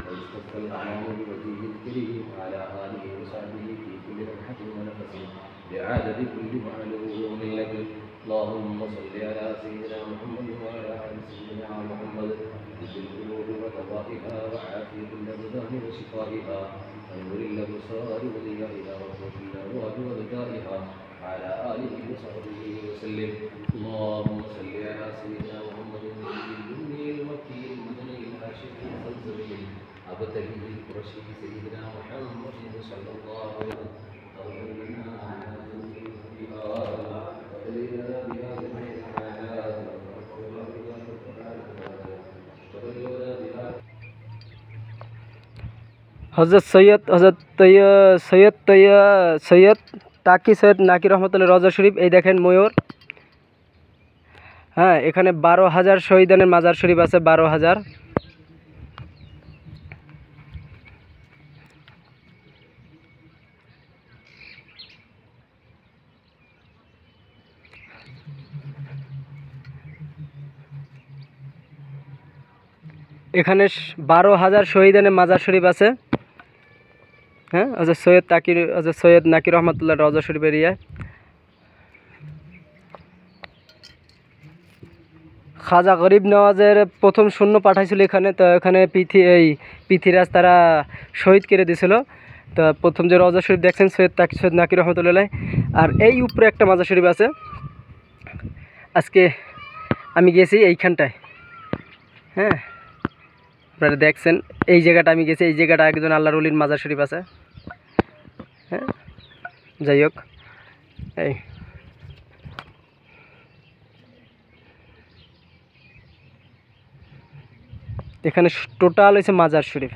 ويستغفر الأعمال بوجهه الكريم وعلى آله وصحبه في كل لمحة ونفس بعدد كل معلوم لك. اللهم صل على سيدنا محمد وعلى آل سيدنا محمد في القلوب وقضائها وعافية الأبدان وشفائها ونور الأبصار وضيائها وقوة الأرواح وذكائها وعلى آله وصحبه وسلم. اللهم صل على سيدنا محمد النبي المكي المدني الهاشمي الزلزلي أبتلي القرشي سيدنا محمد صلى الله عليه وسلم. হজরত সৈয়দ তাকি সৈয়দ নাকির রহমতুল্লাহ রওজা শরীফ। এই দেখেন ময়ূর। হ্যাঁ, এখানে 12,000 শহীদানের মাজার শরীফ আছে, 12,000। এখানে 12,000 শহীদানের মাজার শরীফ আছে। হ্যাঁ, হজরত সৈয়দ নাকির রহমতুল্লাহ রওজা শরীফ এরিয়া। খাজা গরিব নওয়াজের প্রথম সৈন্য পাঠাইছিল এখানে, তো এখানে পৃথিরাজ তারা শহীদ করে দিয়েছিল। তো প্রথম যে রওজা শরীফ দেখছেন সৈয়দ নাকির রহমতুল্লাহ। আর এই উপরে একটা মাজার শরীফ আছে। আজকে আমি গেছি এইখানটায়। হ্যাঁ, আপনারা দেখছেন এই জায়গাটা আমি গেছি, এই জায়গাটা একজন আল্লাহর ওলির মাজার শরীফ আছে। হ্যাঁ, যাই হোক, এই এখানে টোটাল হয়েছে মাজার শরীফ।